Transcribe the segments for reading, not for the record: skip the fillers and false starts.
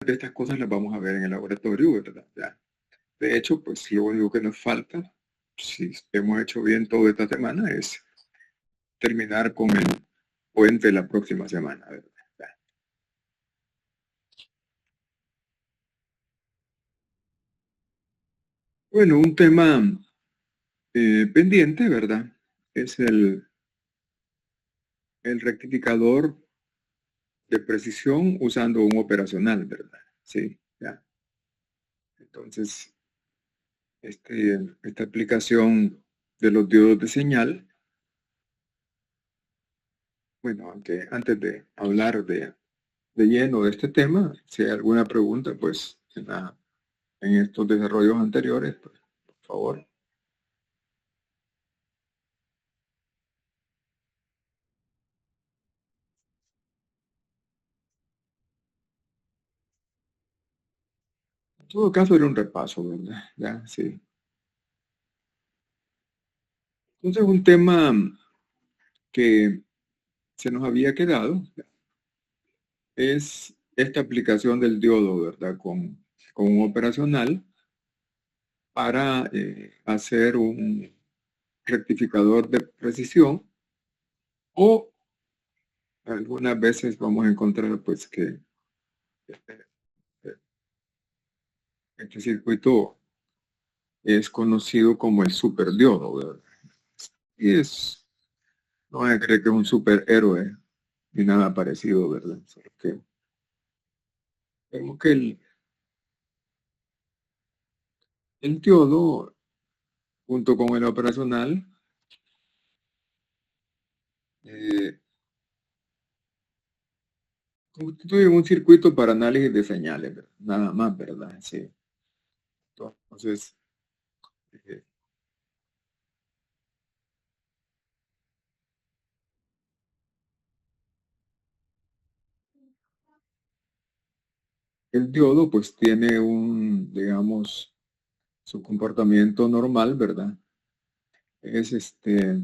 de estas cosas las vamos a ver en el laboratorio, ¿verdad? Ya. De hecho, pues lo único que nos falta, si hemos hecho bien toda esta semana, es terminar con el puente la próxima semana, ¿verdad? Ya. Bueno, un tema pendiente, ¿verdad? Es el rectificador de precisión usando un operacional, ¿verdad? Sí, ya. Entonces, esta aplicación de los diodos de señal, bueno, aunque antes de hablar de lleno de este tema, si hay alguna pregunta, pues en estos desarrollos anteriores, pues, por favor. En todo caso, era un repaso, ¿verdad? Ya, sí. Entonces, un tema que se nos había quedado es esta aplicación del diodo, ¿verdad? Con un operacional para hacer un rectificador de precisión o algunas veces vamos a encontrar pues que este, este circuito es conocido como el superdiodo, ¿verdad? Y no hay que creer que es un superhéroe ni nada parecido, ¿verdad? Solo que vemos que el diodo junto con el operacional eh, constituyen un circuito para análisis de señales, ¿verdad? Nada más, ¿verdad? Sí. Entonces, eh, el diodo pues tiene digamos, su comportamiento normal, ¿verdad? Es que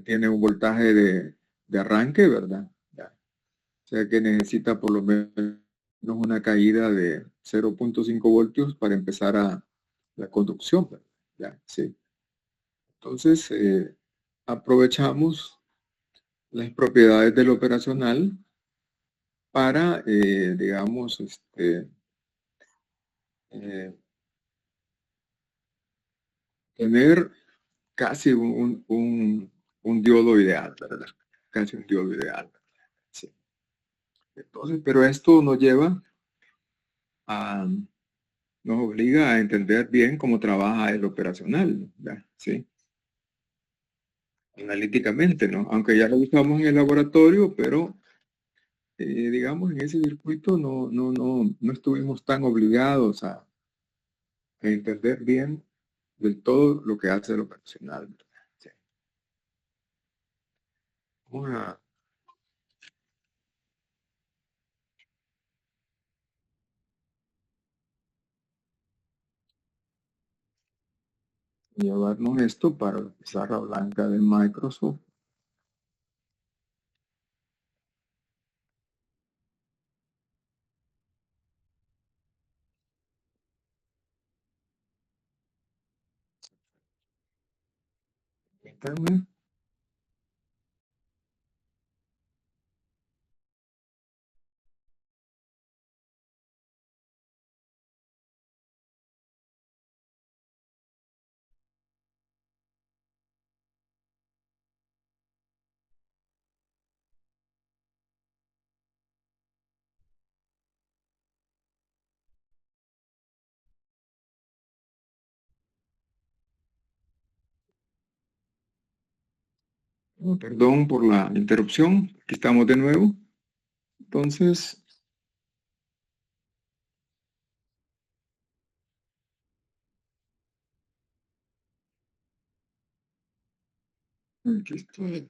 tiene un voltaje de arranque, ¿verdad? Ya. O sea que necesita por lo menos una caída de 0,5 voltios para empezar la conducción, ¿verdad? Ya, sí. Entonces, aprovechamos las propiedades del operacional para, digamos, eh, tener casi un diodo ideal, ¿verdad? Casi un diodo ideal. Sí. Entonces, pero esto nos lleva a, nos obliga a entender bien cómo trabaja el operacional, ¿verdad? Sí, analíticamente, ¿no? Aunque ya lo usamos en el laboratorio, pero digamos en ese circuito no estuvimos tan obligados a entender bien del todo lo que hace el operacional, ¿verdad? Sí. Vamos a llevarnos esto para la pizarra blanca de Microsoft. Permítanme. Perdón por la interrupción. Aquí estamos de nuevo. Entonces, aquí está el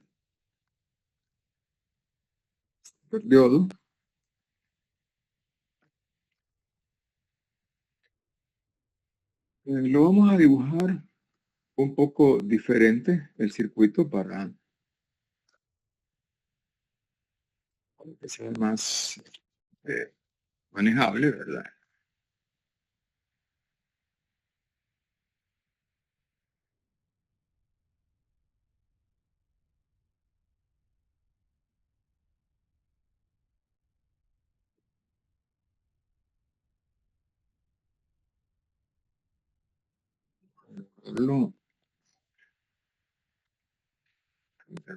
diodo. Lo vamos a dibujar un poco diferente el circuito para que sea más manejable, ¿verdad? Lo,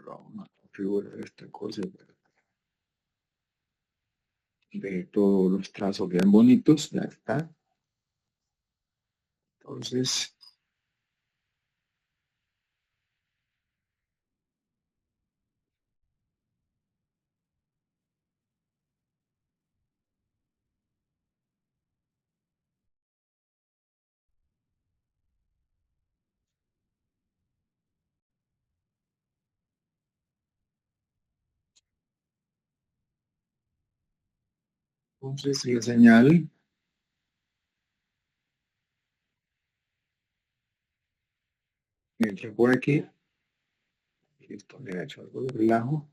vamos a configurar esta cosa de todos los trazos bien bonitos, ya está. Entonces, la señal entra por aquí. Esto le ha hecho algo de relajo.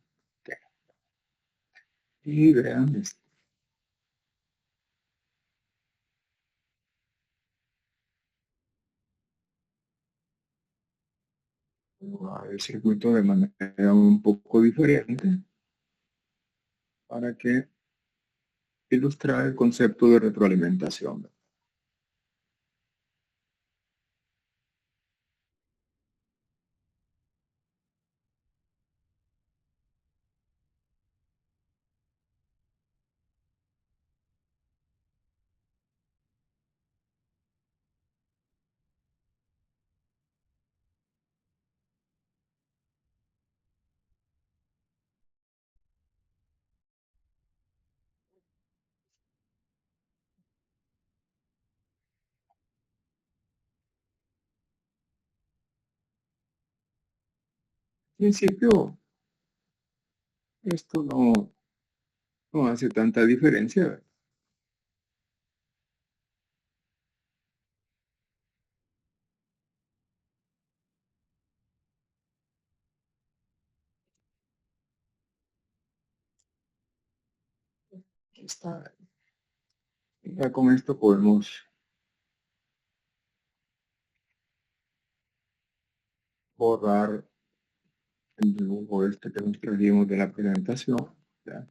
Y vean, el circuito de manera un poco diferente para que ilustrar el concepto de retroalimentación. En principio, esto no hace tanta diferencia. Está, ya con esto podemos borrar el dibujo este que nos trajimos de la presentación. ¿Ya?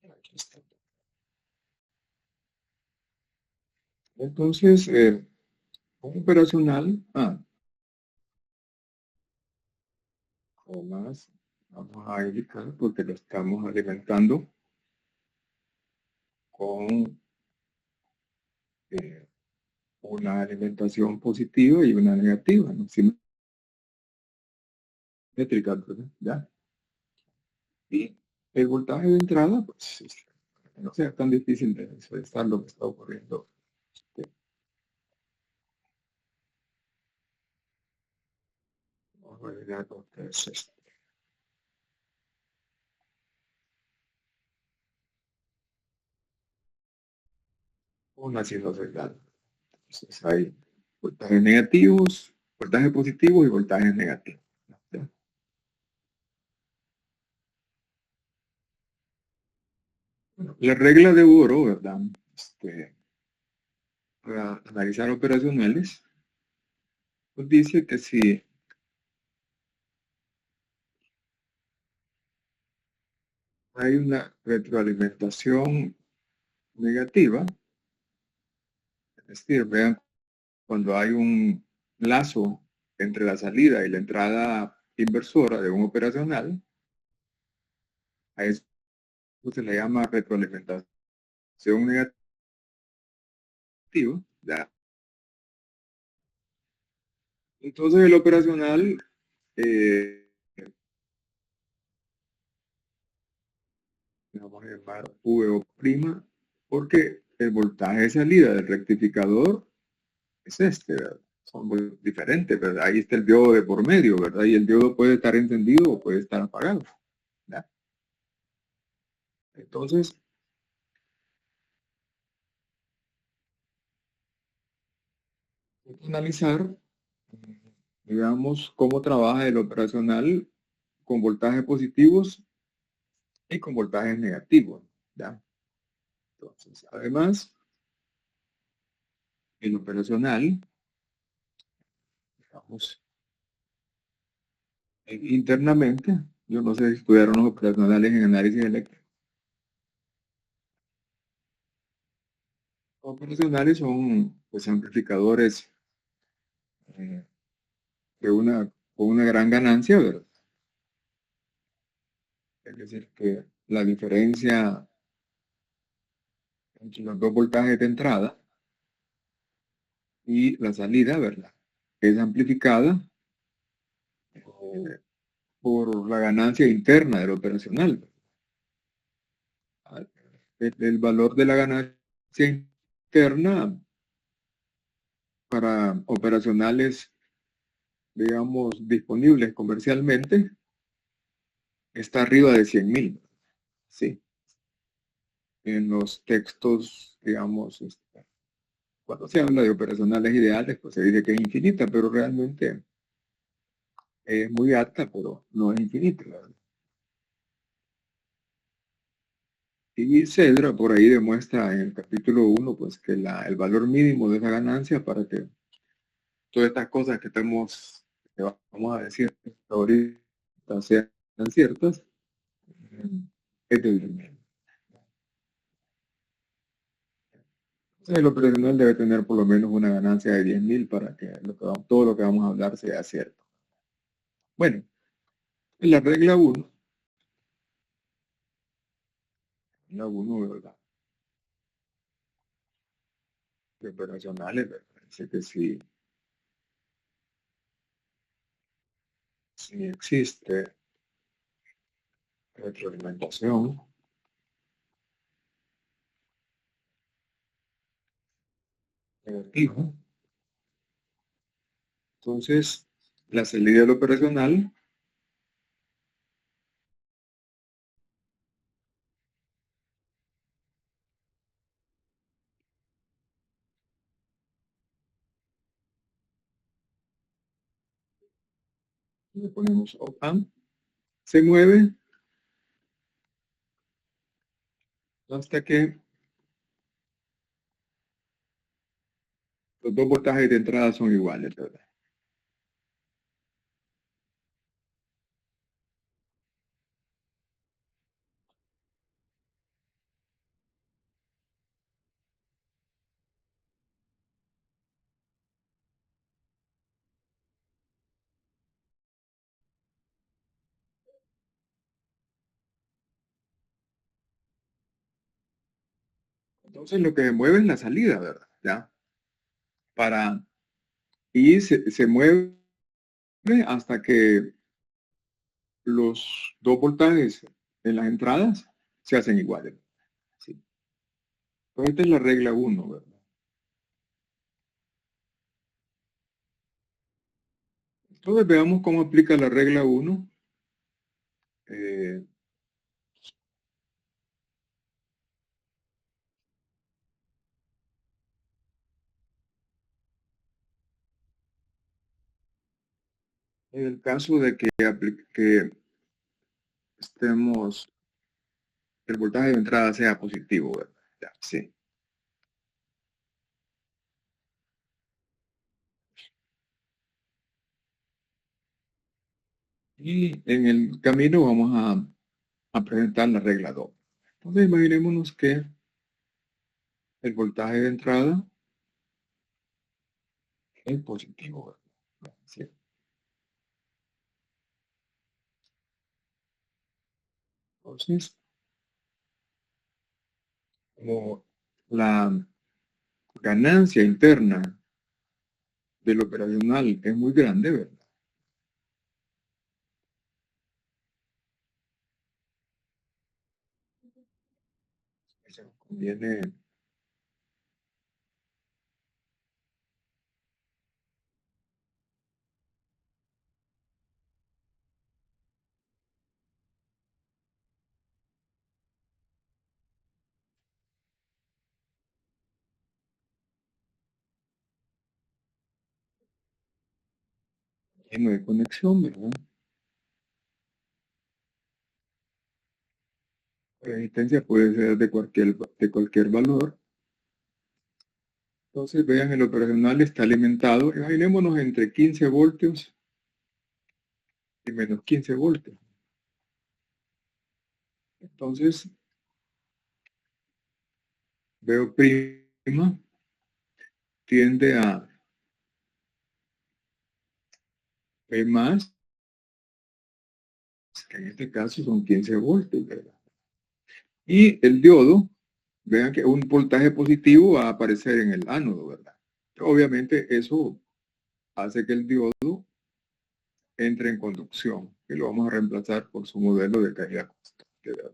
Aquí está. Entonces, un operacional, o más, vamos a indicar porque lo estamos alimentando con eh, una alimentación positiva y una negativa, ¿no? Simétrica, ¿verdad? ¿Ya? Y el voltaje de entrada, pues, no sea tan difícil de visualizar lo que está ocurriendo. Vamos a agregar entonces una sinusoidal. Entonces hay voltajes negativos, voltajes positivos y voltajes negativos. ¿Ya? Bueno, la regla de oro, ¿verdad? Para analizar operacionales, pues dice que si hay una retroalimentación negativa, es decir, vean, cuando hay un lazo entre la salida y la entrada inversora de un operacional, a eso se le llama retroalimentación negativa. ¿Ya? Entonces el operacional, eh, vamos a llamar VO', porque el voltaje de salida del rectificador es este, ¿verdad? Son muy diferentes, ¿verdad? Ahí está el diodo de por medio, ¿verdad? Y el diodo puede estar encendido o puede estar apagado, ¿verdad? Entonces, hay que analizar, digamos, cómo trabaja el operacional con voltajes positivos y con voltajes negativos, ¿ya? Entonces, además, en operacional, digamos, internamente, yo no sé si estudiaron los operacionales en análisis eléctrico. Los operacionales son pues, amplificadores eh, con una gran ganancia, ¿verdad? Es decir, que la diferencia entre los dos voltajes de entrada y la salida, ¿verdad? Es amplificada eh, por la ganancia interna del operacional. El valor de la ganancia interna para operacionales, digamos, disponibles comercialmente, está arriba de 100.000. Sí, en los textos, digamos, cuando se habla de operacionales ideales, pues se dice que es infinita, pero realmente es muy alta, pero no es infinita, ¿verdad? Y Cedra por ahí demuestra en el capítulo 1, pues que el valor mínimo de esa ganancia para que todas estas cosas que vamos a decir ahorita sean ciertas, es de 10.000. Entonces, el operacional debe tener por lo menos una ganancia de 10.000 para que, todo lo que vamos a hablar sea cierto. Bueno, en la 1, ¿verdad? De operacionales, ¿verdad? Dice que si existe retroalimentación negativa, entonces la salida del operacional le ponemos op-amp, se mueve hasta que los dos voltajes de entrada son iguales, ¿verdad? Entonces lo que se mueve es la salida, ¿verdad? ¿Ya? Para, y se mueve hasta que los dos voltajes en las entradas se hacen iguales. ¿Sí? Entonces esta es la regla 1, ¿verdad? Entonces veamos cómo aplica la regla 1 eh, en el caso de que estemos, el voltaje de entrada sea positivo, ¿verdad? Ya, sí. Y en el camino vamos a presentar la regla 2. Entonces imaginémonos que el voltaje de entrada es positivo, ¿verdad? ¿Sí? Entonces, como la ganancia interna del operacional es muy grande, ¿verdad? Se nos conviene lleno de conexión, ¿verdad? resistencia puede ser de cualquier valor. Entonces, vean, el operacional está alimentado, imaginémonos entre 15 voltios y menos 15 voltios. Entonces, veo prima tiende a P más, que en este caso son 15 voltios, ¿verdad? Y el diodo, vean que un voltaje positivo va a aparecer en el ánodo, ¿verdad? Obviamente eso hace que el diodo entre en conducción, y lo vamos a reemplazar por su modelo de caída constante, ¿verdad?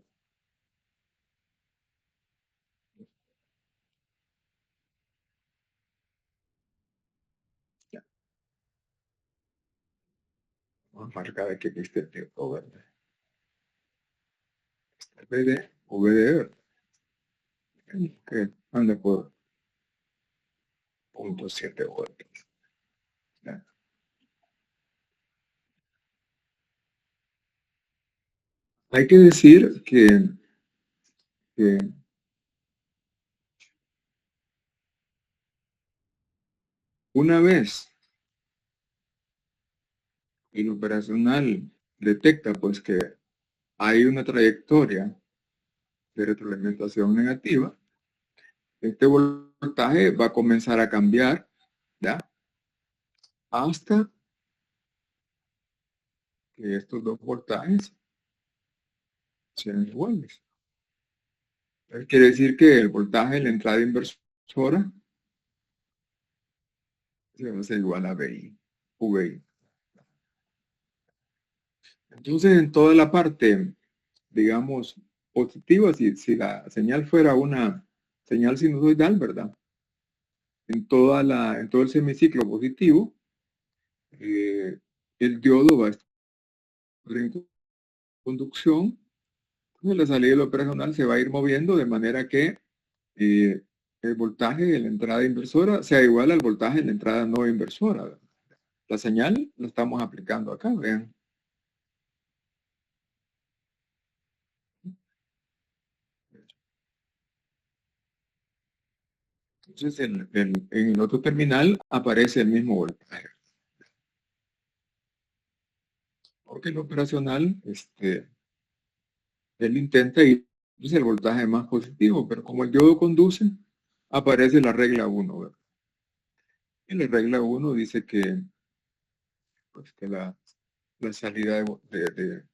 Ya, vamos a marcar aquí que existe el tiempo, ¿verdad? VD, que anda por 0.7 voltios. ¿Ya? Hay que decir que una vez el operacional detecta pues que hay una trayectoria de retroalimentación negativa, este voltaje va a comenzar a cambiar, ¿ya? Hasta que estos dos voltajes sean iguales. Entonces, quiere decir que el voltaje en la entrada inversora se va a ser igual a VI. Entonces, en toda la parte, digamos, positiva, si la señal fuera una señal sinusoidal, ¿verdad? En todo el semiciclo positivo, eh, el diodo va a estar en conducción, entonces la salida del operacional se va a ir moviendo de manera que el voltaje de la entrada inversora sea igual al voltaje de la entrada no inversora, ¿verdad? La señal la estamos aplicando acá, vean. Entonces, en el otro terminal aparece el mismo voltaje. Porque el operacional, él intenta ir hacia el voltaje más positivo, pero como el diodo conduce, aparece la regla 1, ¿verdad? Y la regla 1 dice que, pues, que la salida de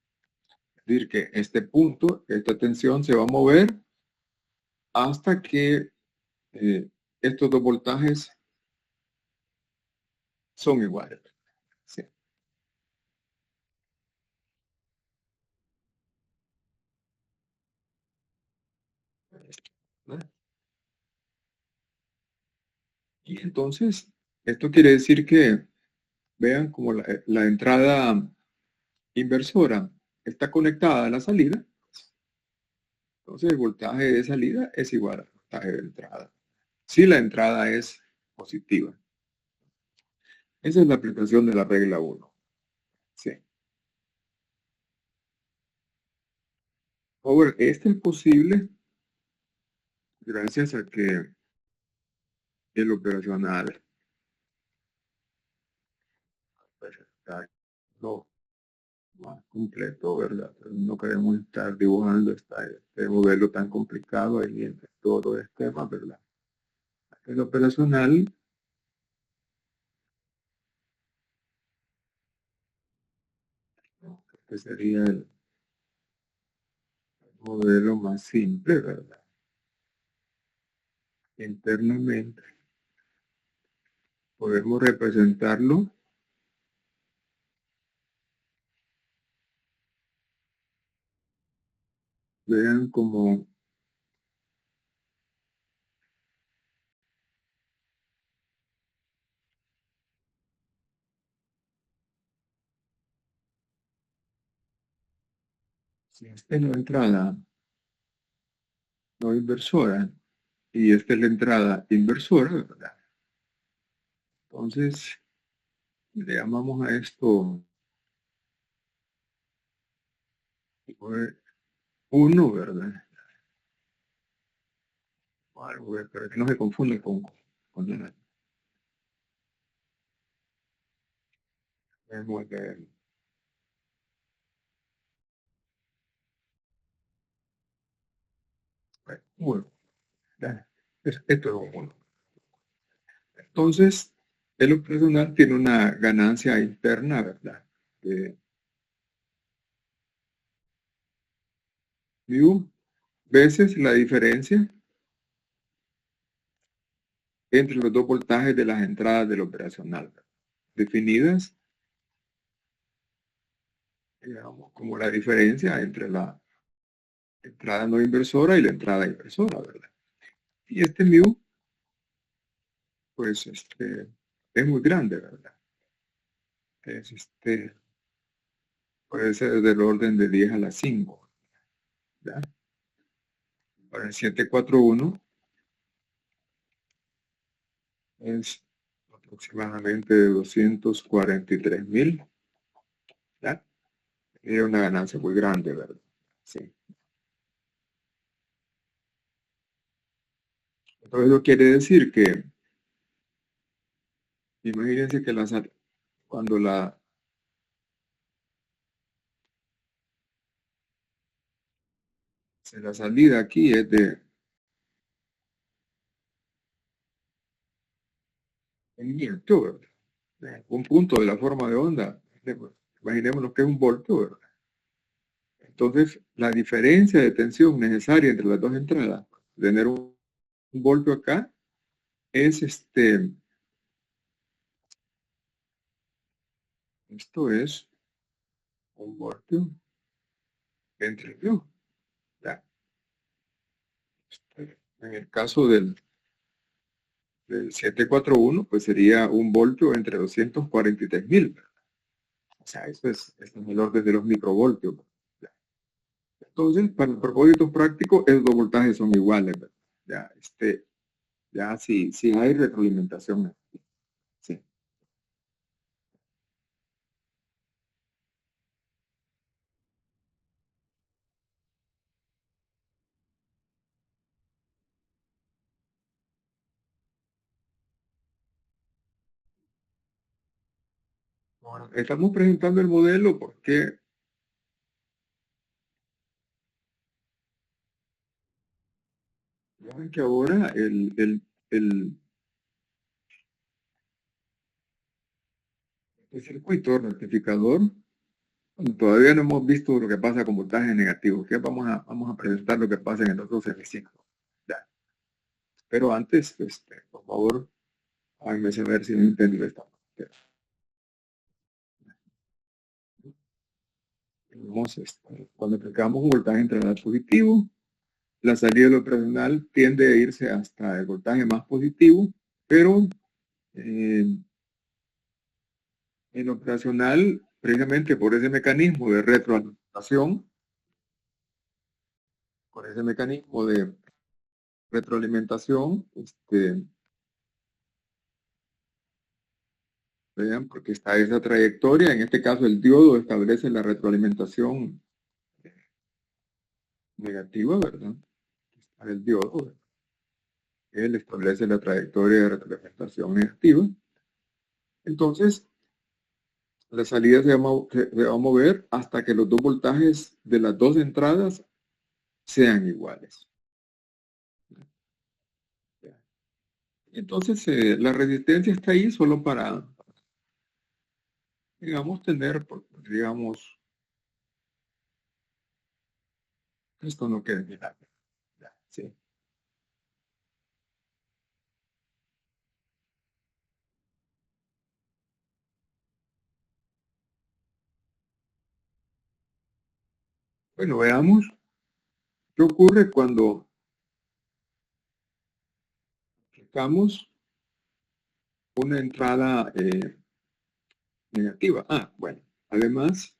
decir que este punto, esta tensión se va a mover hasta que eh, estos dos voltajes son iguales. Sí. ¿No? Y entonces, esto quiere decir que, vean como la entrada inversora está conectada a la salida, entonces el voltaje de salida es igual al voltaje de entrada. Si la entrada es positiva. Esa es la aplicación de la regla 1. Sí. Ahora, este es posible gracias a que el operacional pues, está lo más completo, ¿verdad? Pero no queremos estar dibujando este modelo tan complicado ahí en todo el esquema, ¿verdad? El operacional, que sería el modelo más simple, ¿verdad? Internamente podemos representarlo, vean como si esta es la entrada no inversora y esta es la entrada inversora, ¿verdad? Entonces, le llamamos a esto 1, ¿verdad? algo, pero que no se confunde con la lengua de... Bueno, ya, esto es un uno. Entonces, el operacional tiene una ganancia interna, ¿verdad? De mu veces la diferencia entre los dos voltajes de las entradas del operacional, definidas, digamos, como la diferencia entre la entrada no inversora y la entrada inversora, ¿verdad? Y este mu, pues, es muy grande, ¿verdad? Es, puede ser del orden de 10 a la 5, ¿verdad? Para el 741 es aproximadamente 243,000, ¿verdad? Era una ganancia muy grande, ¿verdad? Sí. Entonces, eso quiere decir que, imagínense que cuando la salida aquí es de un voltio, ¿verdad? Un punto de la forma de onda. Imaginémonos que es un voltio, ¿verdad? Entonces, la diferencia de tensión necesaria entre las dos entradas, tener un voltio acá, es esto es un voltio entre Dios. Ya. En el caso del 741, pues sería un voltio entre 243,000. O sea, eso es en el orden de los microvoltios. Ya. Entonces, para propósitos prácticos, esos dos voltajes son iguales, ¿verdad? Ya, ya si hay retroalimentación. Sí. Bueno, estamos presentando el modelo porque ya ven que ahora el circuito rectificador, bueno, todavía no hemos visto lo que pasa con voltajes negativos, que vamos a presentar lo que pasa en el otro semiciclo. Ya. Pero antes, por favor, háganme saber si no entendí esta parte. Cuando aplicamos un voltaje internal positivo, la salida del operacional tiende a irse hasta el voltaje más positivo, pero el operacional, precisamente por ese mecanismo de retroalimentación, por ese mecanismo de retroalimentación, vean, porque está esa trayectoria, en este caso el diodo establece la retroalimentación negativa, ¿verdad? Está el diodo, ¿verdad? Él establece la trayectoria de retroalimentación negativa. Entonces, la salida se va a mover hasta que los dos voltajes de las dos entradas sean iguales. Entonces, la resistencia está ahí solo para, digamos, tener, digamos, esto no quede mirar. Sí. Bueno, veamos qué ocurre cuando aplicamos una entrada negativa. Bueno, además,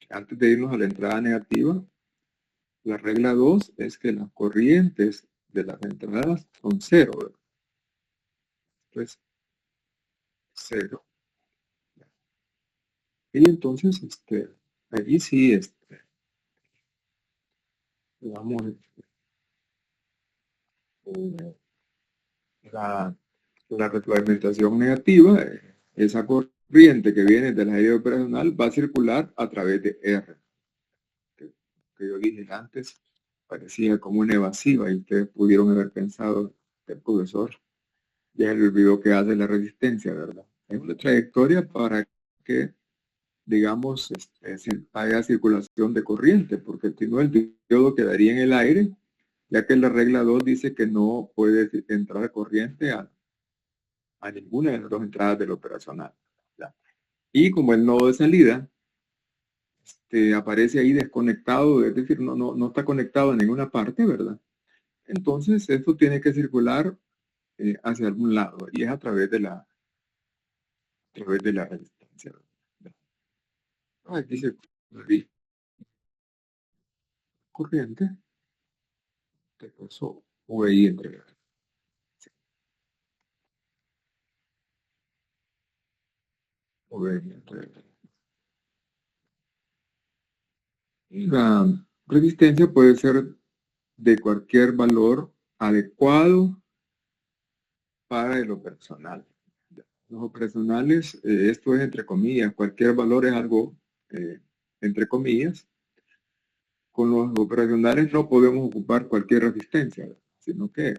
antes de irnos a la entrada negativa, la regla 2 es que las corrientes de las entradas son cero, ¿verdad? Entonces, cero. Y entonces, allí sí, digamos, la, la retroalimentación negativa, esa corriente que viene de la serie operacional va a circular a través de R, que yo dije antes, parecía como una evasiva y ustedes pudieron haber pensado, el profesor ya le olvidó que hace la resistencia, ¿verdad? Es una trayectoria para que, digamos, haya circulación de corriente, porque si no el diodo quedaría en el aire, ya que la regla 2 dice que no puede entrar corriente a ninguna de las dos entradas del operacional. ¿Ya? Y como el nodo de salida aparece ahí desconectado, es decir, no está conectado a ninguna parte, ¿verdad? Entonces, esto tiene que circular hacia algún lado y es a través de la resistencia. Aquí se corriente de paso VI entre VI entre. Y la resistencia puede ser de cualquier valor adecuado para el operacional. Los operacionales, esto es entre comillas, cualquier valor es algo entre comillas. Con los operacionales no podemos ocupar cualquier resistencia, sino que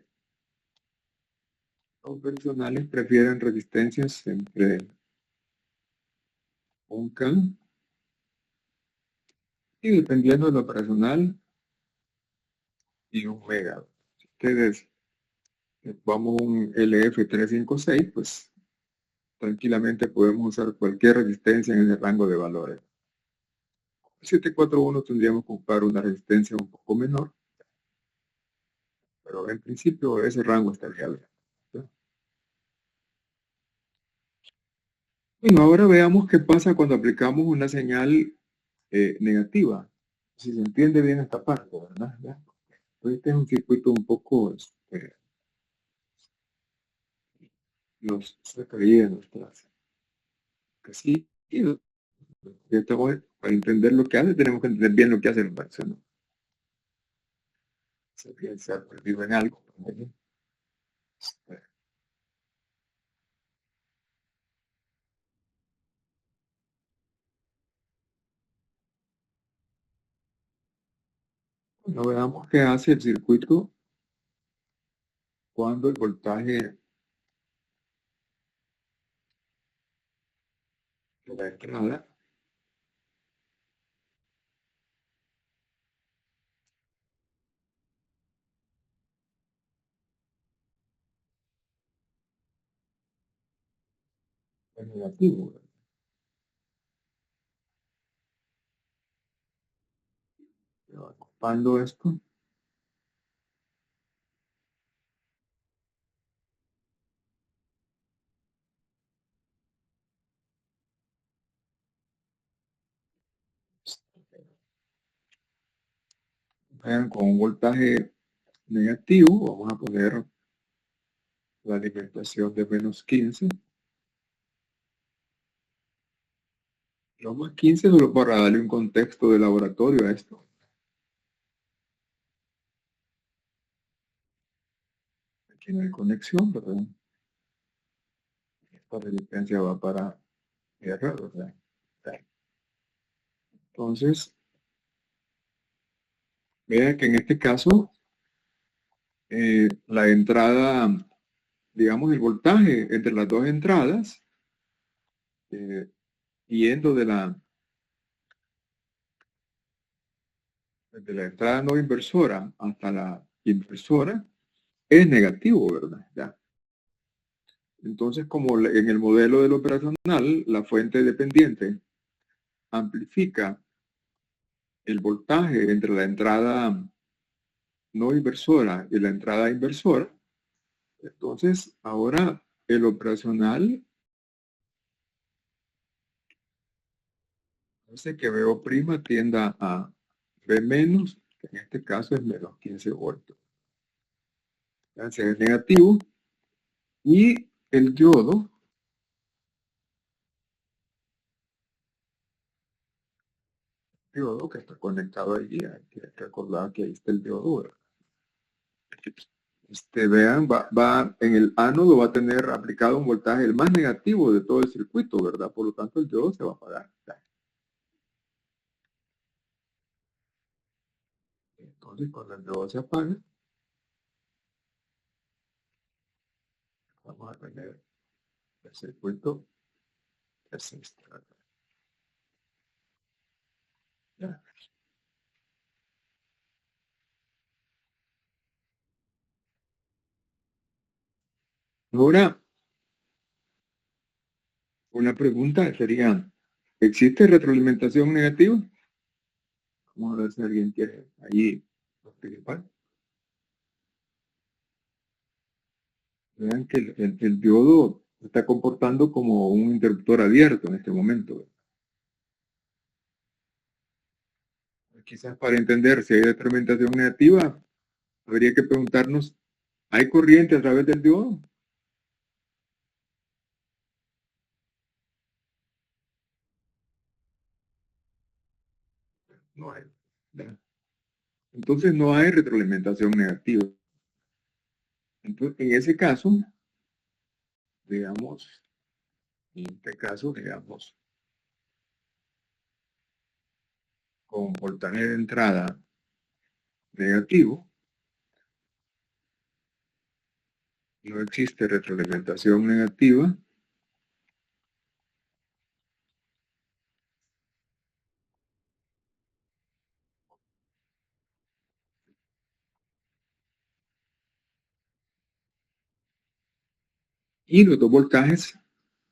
los operacionales prefieren resistencias entre un K y dependiendo del operacional y un mega. Si ustedes vamos a un LF356, pues tranquilamente podemos usar cualquier resistencia en ese rango de valores. 741 tendríamos que ocupar una resistencia un poco menor, pero en principio ese rango estaría bien. Bueno, ahora veamos qué pasa cuando aplicamos una señal negativa. Si se entiende bien esta parte, ¿verdad? ¿Ya? Este es un circuito un poco, nos sacaría de nuestras casillas. Para entender lo que hace, tenemos que entender bien lo que hace el brazo, ¿no? Se ha perdido en algo. Bueno, veamos qué hace el circuito cuando el voltaje de la entrada es negativo. Ocupando esto, vean, con un voltaje negativo, vamos a poner la alimentación de menos 15. Lo más 15 solo para darle un contexto de laboratorio a esto. Aquí no hay conexión, ¿verdad? Esta resistencia va para R, ¿verdad? Entonces, vean que en este caso, la entrada, digamos, el voltaje entre las dos entradas, yendo desde la entrada no inversora hasta la inversora, es negativo, ¿verdad? Ya. Entonces, como en el modelo del operacional, la fuente dependiente amplifica el voltaje entre la entrada no inversora y la entrada inversora, entonces ahora el operacional hace que VO' tienda a V menos, que en este caso es menos 15 voltios. Entonces es negativo y el diodo que está conectado allí, hay que recordar que ahí está el diodo, ¿verdad? vean, va en el ánodo va a tener aplicado un voltaje el más negativo de todo el circuito, ¿verdad? Por lo tanto, el diodo se va a apagar. Entonces, cuando el diodo se apaga, vamos a tener el circuito resistor. Ya. Ahora, una pregunta sería, ¿existe retroalimentación negativa? Vamos a ver si alguien quiere allí participar. Vean que el diodo se está comportando como un interruptor abierto en este momento. Quizás para entender si hay retroalimentación negativa, habría que preguntarnos, ¿hay corriente a través del diodo? No hay. Entonces no hay retroalimentación negativa. Entonces, en ese caso, digamos, con voltaje de entrada negativo, no existe retroalimentación negativa, y los dos voltajes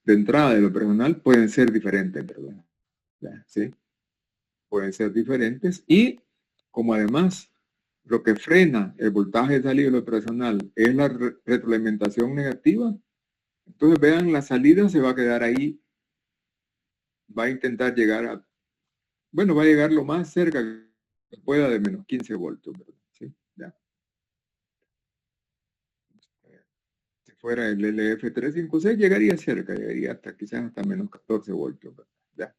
de entrada de lo personal pueden ser diferentes, perdón. ¿Sí? Pueden ser diferentes y como además lo que frena el voltaje de salida de lo personal es la retroalimentación negativa, entonces vean, la salida se va a quedar ahí, va a intentar llegar a, bueno, va a llegar lo más cerca que pueda de menos 15 voltios, ¿verdad? ¿Sí? Ya. Si fuera el LF356 llegaría cerca, llegaría hasta quizás hasta menos 14 voltios, ¿verdad? Ya.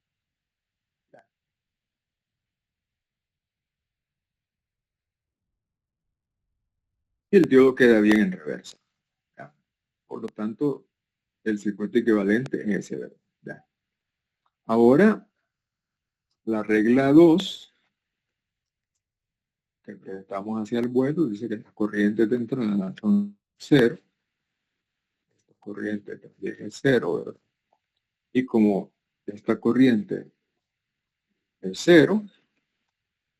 Ya. Y el diodo queda bien en reversa. ¿Ya? Por lo tanto, el circuito equivalente es ese, ¿verdad? Ya. Ahora, la regla 2 que presentamos hacia el vuelo, dice que las corrientes de entrada son 0, esta corriente también es 0, ¿verdad? Y como esta corriente es 0,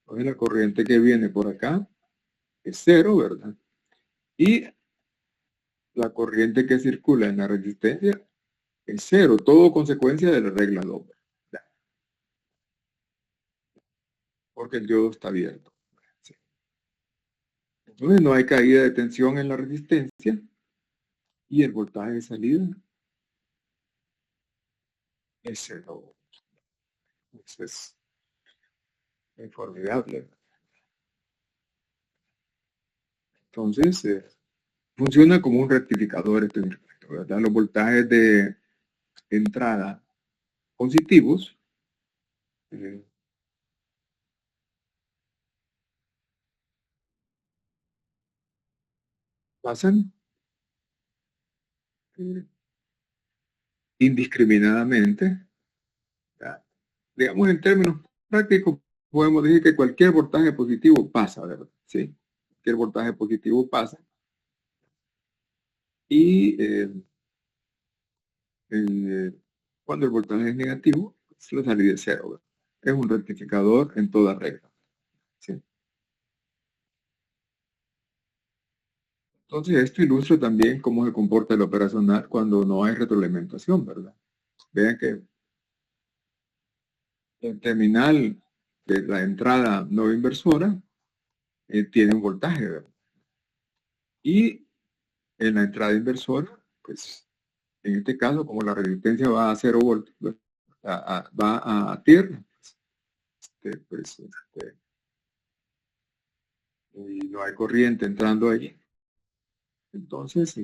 entonces la corriente que viene por acá es 0, ¿verdad? Y la corriente que circula en la resistencia es 0, todo consecuencia de la regla 2, ¿verdad? Porque el diodo está abierto. ¿Sí? Entonces no hay caída de tensión en la resistencia y el voltaje de salida es 0. Eso es formidable. Entonces, funciona como un rectificador este circuito, ¿verdad? Los voltajes de entrada positivos eh, pasan eh, indiscriminadamente. ¿Ya? Digamos, en términos prácticos, podemos decir que cualquier voltaje positivo pasa, ¿verdad? Sí, cualquier voltaje positivo pasa. Y cuando el voltaje es negativo, pues la salida es cero, ¿verdad? Es un rectificador en toda regla. ¿Sí? Entonces, esto ilustra también cómo se comporta el operacional cuando no hay retroalimentación, ¿verdad? Vean que el terminal de la entrada no inversora tiene un voltaje, ¿verdad? Y en la entrada inversora, pues en este caso, como la resistencia va a 0 voltios, va a tierra, y no hay corriente entrando allí. Entonces,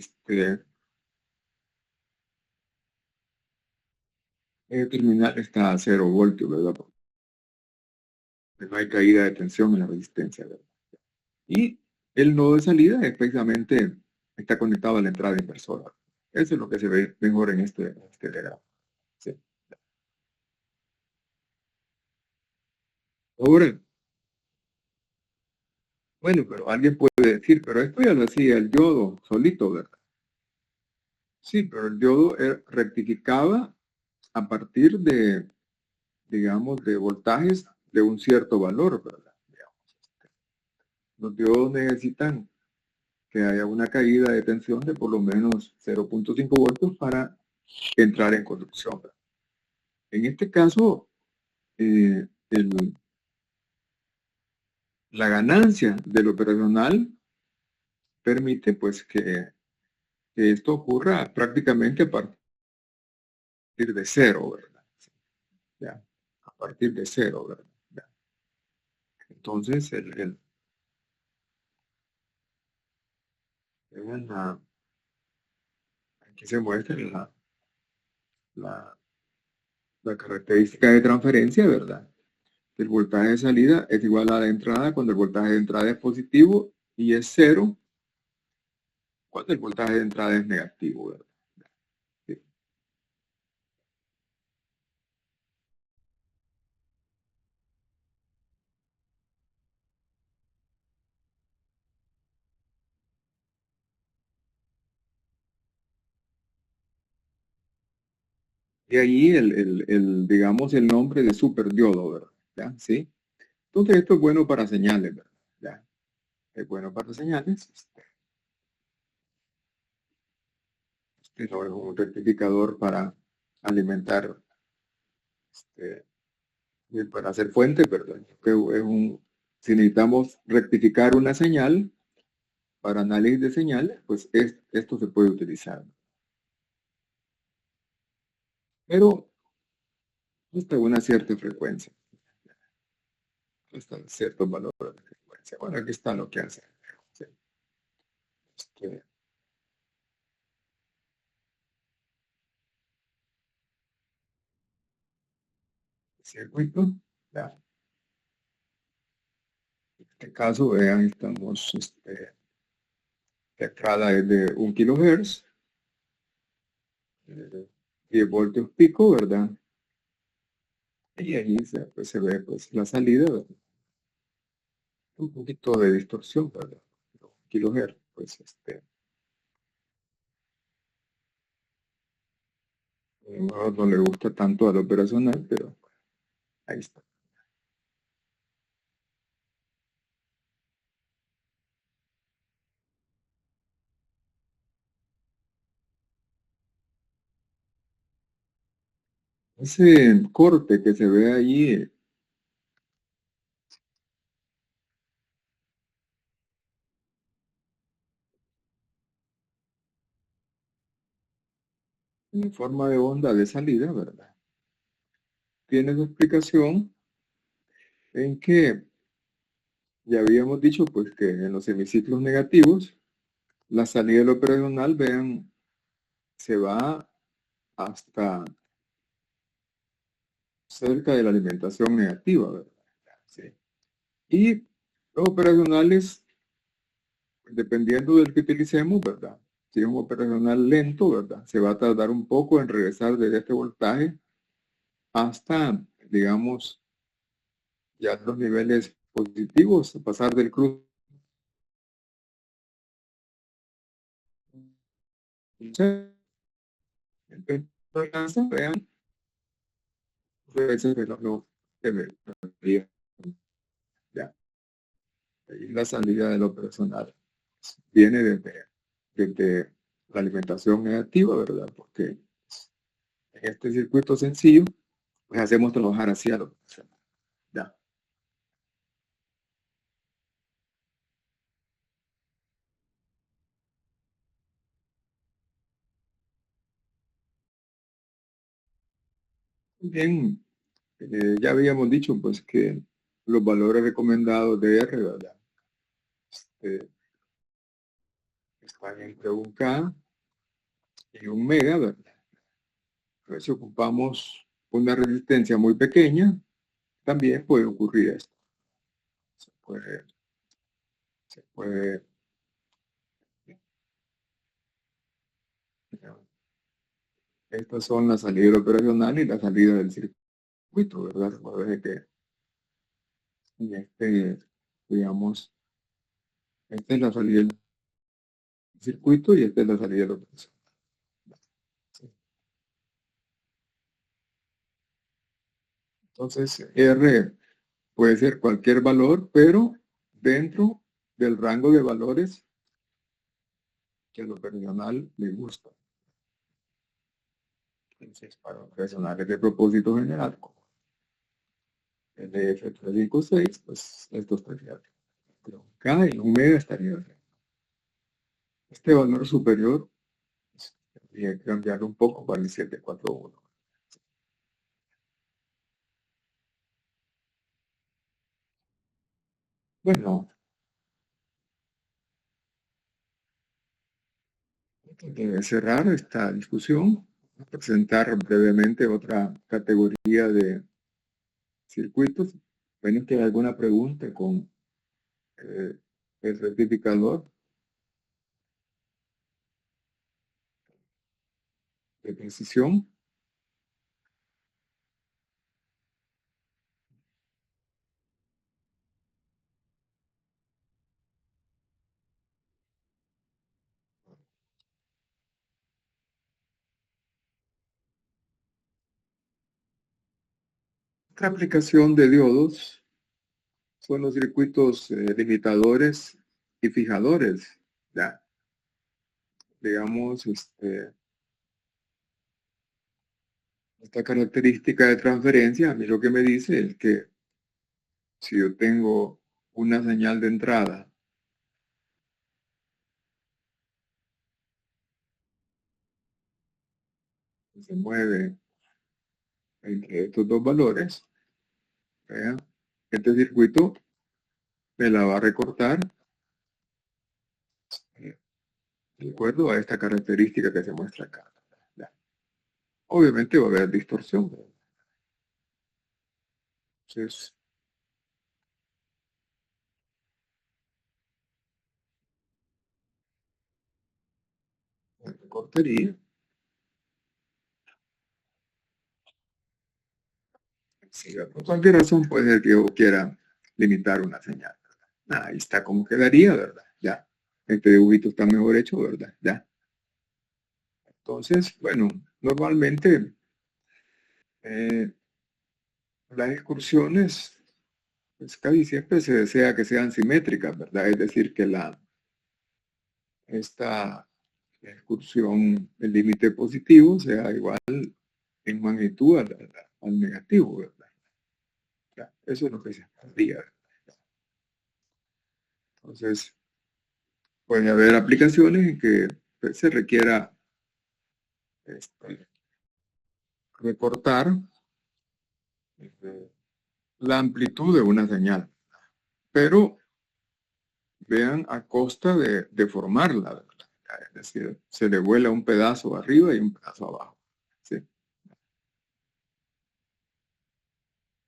el terminal está a 0 voltios, ¿verdad? Porque no hay caída de tensión en la resistencia, ¿verdad? Y El nodo de salida efectivamente está conectado a la entrada inversora. Eso es lo que se ve mejor en este diagrama. ¿Sí? Ahora, bueno, pero alguien puede decir, pero esto ya lo hacía el diodo solito, ¿verdad? Sí, pero el diodo rectificaba a partir de, digamos, de voltajes de un cierto valor, ¿verdad? Los diodos necesitan que haya una caída de tensión de por lo menos 0.5 voltios para entrar en conducción, ¿verdad? En este caso, eh, la ganancia del operacional permite pues que esto ocurra prácticamente a partir de cero, ¿verdad? Ya, a partir de cero, ¿verdad? Ya. Entonces, aquí se muestra la, la característica de transferencia, ¿verdad? El voltaje de salida es igual a la de entrada cuando el voltaje de entrada es positivo y es cero cuando el voltaje de entrada es negativo, ¿verdad? Sí. Y ahí digamos, el nombre de superdiodo, ¿verdad? ¿Ya? ¿Sí? Entonces esto es bueno para señales, ¿verdad? ¿Ya? Es bueno para señales. Este no es un rectificador para alimentar, este, para hacer fuente, ¿verdad? Que si necesitamos rectificar una señal para análisis de señales, pues esto se puede utilizar. Pero hasta una cierta frecuencia, hasta ciertos valores de frecuencia. Bueno, aquí está lo que hace. Sí. Este circuito, ya. En este caso, vean, estamos, la entrada es de 1 kHz, 10 voltios pico, ¿verdad? Y ahí pues, se ve pues, la salida, ¿verdad? Un poquito de distorsión, ¿verdad? 1 kHz, pues no le gusta tanto al operacional, pero ahí está. Ese corte que se ve allí, en forma de onda de salida, ¿verdad? Tiene su explicación en que ya habíamos dicho pues que en los semiciclos negativos la salida del operacional, vean, se va hasta cerca de la alimentación negativa, ¿verdad? Sí. Y los operacionales, dependiendo del que utilicemos, ¿verdad? Si es un operacional lento, ¿verdad? Se va a tardar un poco en regresar desde este voltaje hasta, digamos, ya los niveles positivos, pasar del cruce. Vean, ese fenómeno se ve, ya. Y la salida de lo personal viene desde la alimentación negativa, ¿verdad? Porque en este circuito sencillo, pues hacemos trabajar hacia lo personal. Ya. Bien, ya habíamos dicho pues que los valores recomendados de R, ¿verdad? Eh, Están entre 1K y 1 mega, ¿verdad? Pero si ocupamos una resistencia muy pequeña, también puede ocurrir esto. Se puede, se puede, estas son la salida operacional y la salida del circuito, ¿verdad? Recuerden que en digamos, esta es la salida del circuito y esta es la salida de la operación. Entonces, R puede ser cualquier valor, pero dentro del rango de valores que al operacional le gusta. Entonces, para operacionales de propósito general, como LF356, pues esto estaría bien. Pero K en omega estaría bien. Este valor superior, pues, tendría que cambiarlo un poco para el 741. Bueno, antes de cerrar esta discusión, voy a presentar brevemente otra categoría de circuitos. Bueno, que hay alguna pregunta con el rectificador de precisión. Otra aplicación de diodos son los circuitos limitadores y fijadores. Ya, digamos, esta característica de transferencia, a mí lo que me dice es que si yo tengo una señal de entrada que se mueve entre estos dos valores, ¿vean? Este circuito me la va a recortar eh, de acuerdo a esta característica que se muestra acá. Ya. Obviamente va a haber distorsión. Entonces, la recortaría. Sí, por cualquier razón puede ser que yo quiera limitar una señal. Ahí está como quedaría, ¿verdad? Ya. Este dibujito está mejor hecho, ¿verdad? Ya. Entonces, bueno, normalmente eh, las excursiones, pues casi siempre se desea que sean simétricas, ¿verdad? Es decir, que esta excursión, el límite positivo sea igual en magnitud al negativo, ¿verdad? Ya, eso es lo que se esperaría. Entonces, puede haber aplicaciones en que pues, se requiera este, recortar la amplitud de una señal, pero vean a costa de deformarla, ¿verdad? Es decir, se le vuela un pedazo arriba y un pedazo abajo. ¿Sí?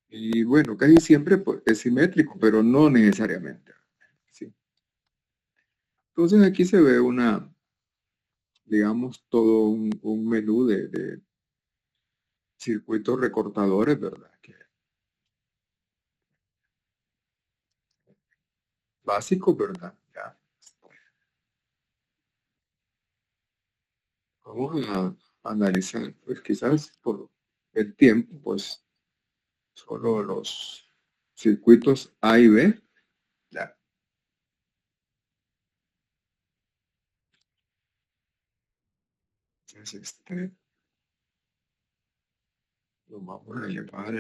Y bueno, casi siempre pues, es simétrico, pero no necesariamente. ¿Sí? Entonces aquí se ve digamos, todo un menú de circuitos recortadores, ¿verdad? Que básico, ¿verdad? Ya. Vamos a analizar, pues quizás por el tiempo, pues solo los circuitos A y B. Ya. Entonces, lo vamos a llevar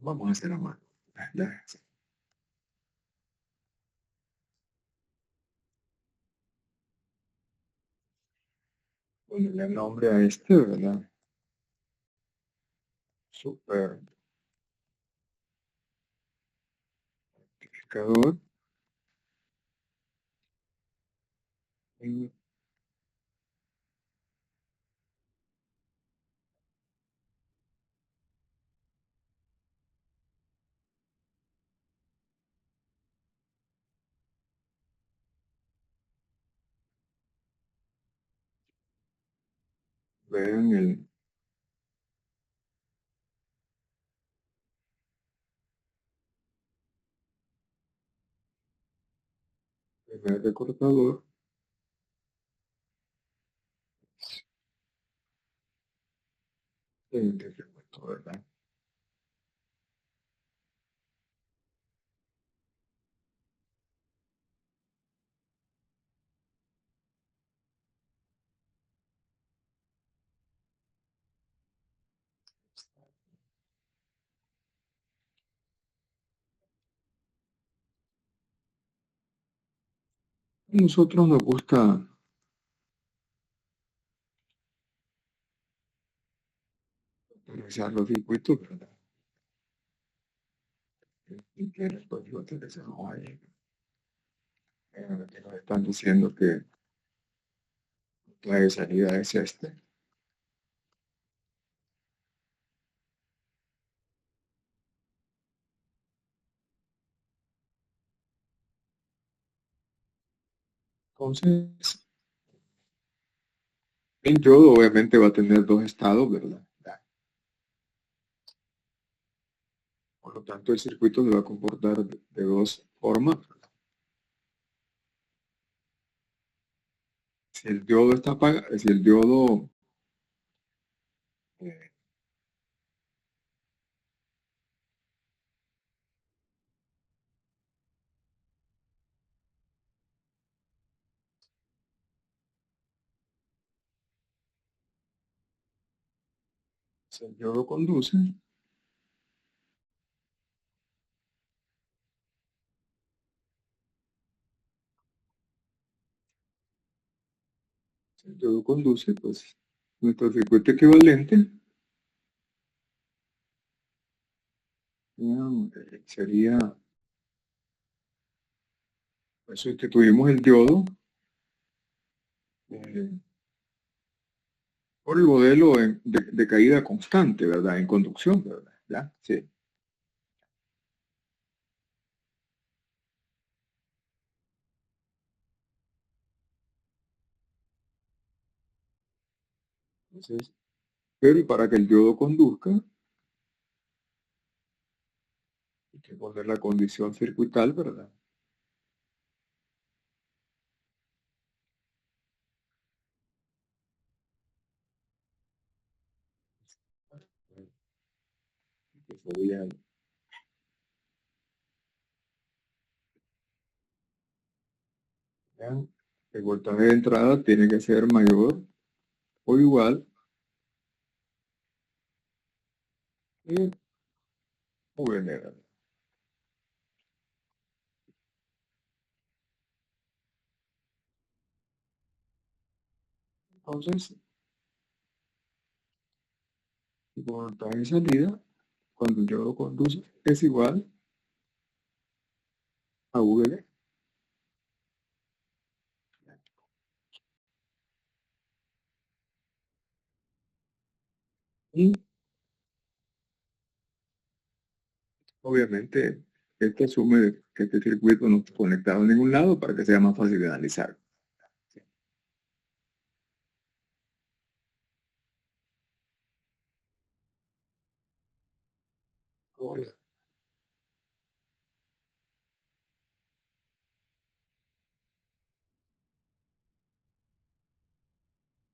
vamos a hacer a mano. Ya. ponerle el nombre a este, ¿verdad? Super rectificador. Y vean el primer recortador. El recorto, ¿verdad? A nosotros nos gusta realizar los circuitos, ¿verdad? Y que el código que tenemos ahí, que nos están diciendo que la de salida es este. Entonces, el yodo obviamente va a tener dos estados, ¿verdad? Por lo tanto, el circuito se va a comportar de dos formas. Si el diodo está apagado, si el diodo eh, si el diodo conduce, si el diodo conduce, pues nuestro circuito equivalente sería, pues sustituimos el diodo eh, por el modelo de caída constante, ¿verdad? En conducción, ¿verdad? ¿Ya? Sí. Entonces, pero para que el diodo conduzca, hay que poner la condición circuital, ¿verdad? Que sería, ¿ya? El voltaje de entrada tiene que ser mayor o igual que VN. Entonces, el voltaje de salida, cuando yo lo conduce, es igual a VN. Y obviamente, esto asume que este circuito no está conectado a ningún lado para que sea más fácil de analizar. Ahora,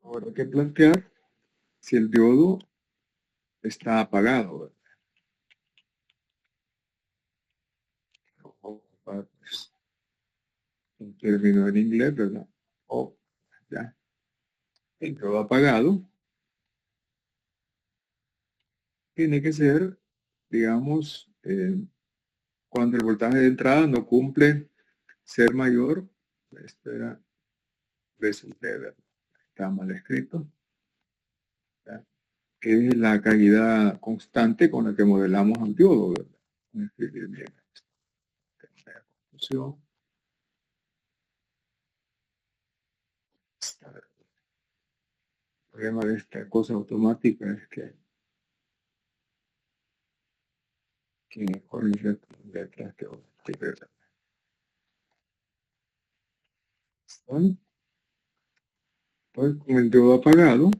ahora hay que plantear si el diodo está apagado, ¿verdad? Pues, un término en inglés, ¿verdad? O ya, el diodo apagado tiene que ser, digamos, cuando el voltaje de entrada no cumple ser mayor, espera, veces D, ¿verdad? está mal escrito, ¿verdad? Es la caída constante con la que modelamos un diodo, ¿verdad? Voy a escribir bien esto. Confusión. El problema de esta cosa automática es que corrige letras que ¿verdad? Bueno, pues con el diodo apagado,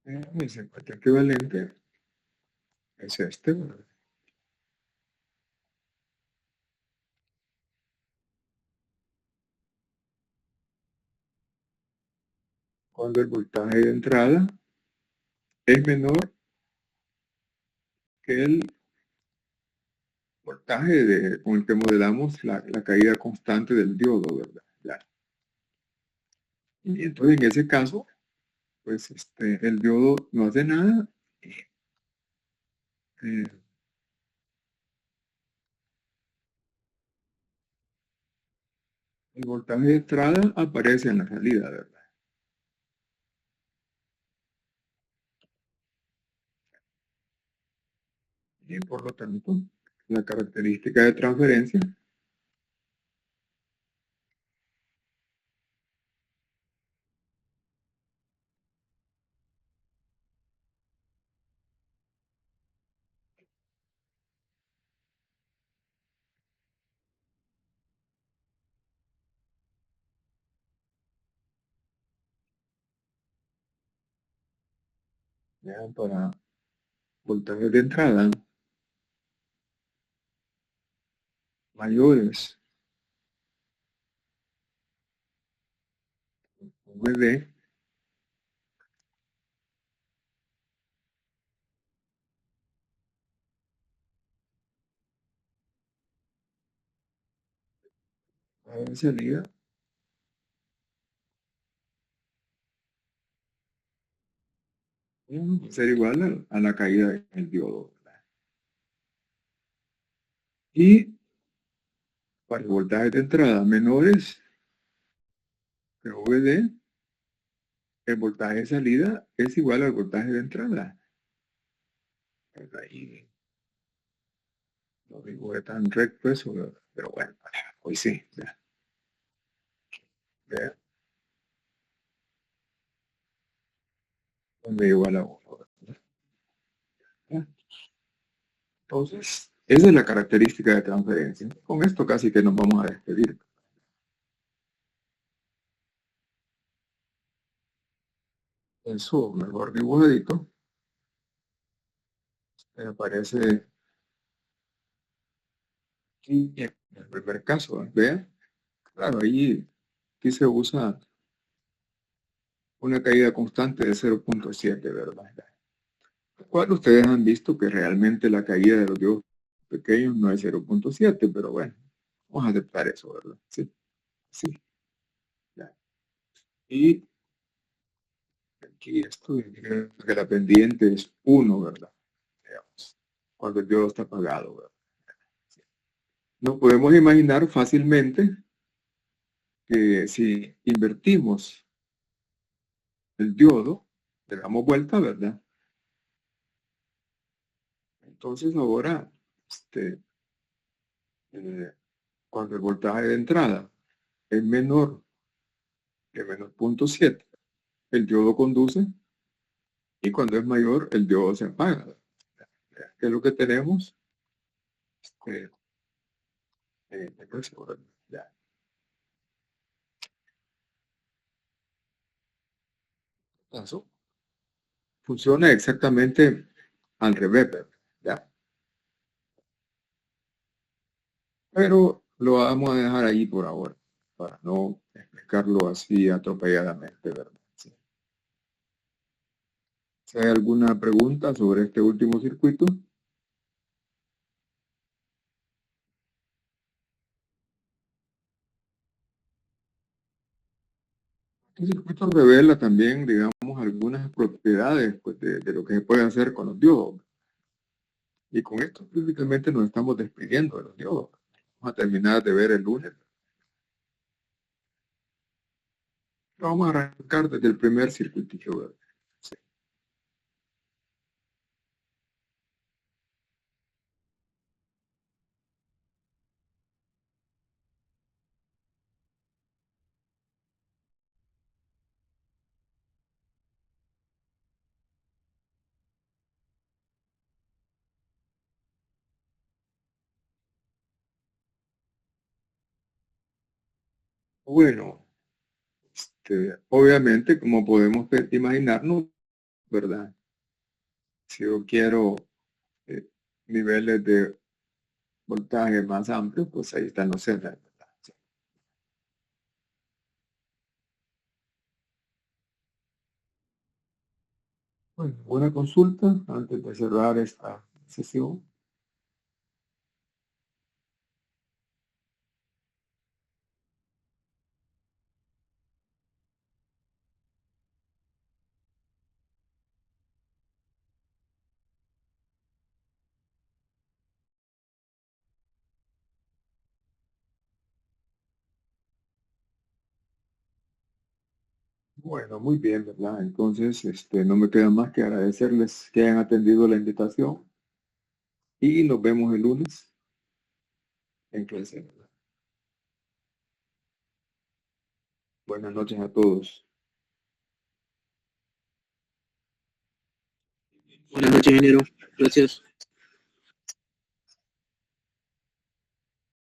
mi circuito equivalente es este, ¿verdad? Cuando el voltaje de entrada es menor que el voltaje con el que modelamos la caída constante del diodo, ¿verdad? Ya. Y entonces en ese caso, pues el diodo no hace nada. eh, el voltaje de entrada aparece en la salida, ¿verdad? Y por lo tanto, la característica de transferencia ya, para voltajes de entrada mayores VD, en salida va a ser igual a la caída del diodo, ¿verdad? Y para voltajes de entrada menores que VD, el voltaje de salida es igual al voltaje de entrada. Ahí no digo que tan recto eso, pero bueno, hoy sí. Ya, ya, donde igual a 1. Entonces, esa es la característica de transferencia. Con esto casi que nos vamos a despedir. Eso mejor dibujadito. Me aparece aquí en el primer caso. Vean, claro, ahí aquí se usa una caída constante de 0.7, ¿verdad? Lo cual ustedes han visto que realmente la caída de los diodos pequeños no es 0.7, pero bueno, vamos a aceptar eso, ¿verdad? Sí, sí. Ya. Y aquí esto indica que la pendiente es 1, ¿verdad? Digamos, cuando el diodo está apagado, ¿verdad? Nos podemos imaginar fácilmente que si invertimos el diodo, le damos vuelta, ¿verdad? Entonces ahora, eh, cuando el voltaje de entrada es menor que menos 0.7, el diodo conduce, y cuando es mayor, el diodo se apaga. ¿Qué es lo que tenemos? Eh, ya. Eso funciona exactamente al revés, ¿ya? Pero lo vamos a dejar ahí por ahora, para no explicarlo así atropelladamente, ¿verdad? Sí. Si hay alguna pregunta sobre este último circuito, este circuito revela también, digamos, algunas propiedades pues, de lo que se puede hacer con los diodos. Y con esto prácticamente nos estamos despidiendo de los diodos. vamos a terminar de ver el lunes. Vamos a arrancar desde el primer circuitito, ¿verdad? Sí. Bueno, obviamente, como podemos imaginarnos, ¿verdad? Si yo quiero eh, niveles de voltaje más amplios, pues ahí están los celdas, ¿verdad? Sí. Bueno, buena consulta antes de cerrar esta sesión. Bueno, muy bien, ¿verdad? Entonces, no me queda más que agradecerles que hayan atendido la invitación y nos vemos el lunes en clase, ¿verdad? Buenas noches a todos. Buenas noches, ingeniero. Gracias.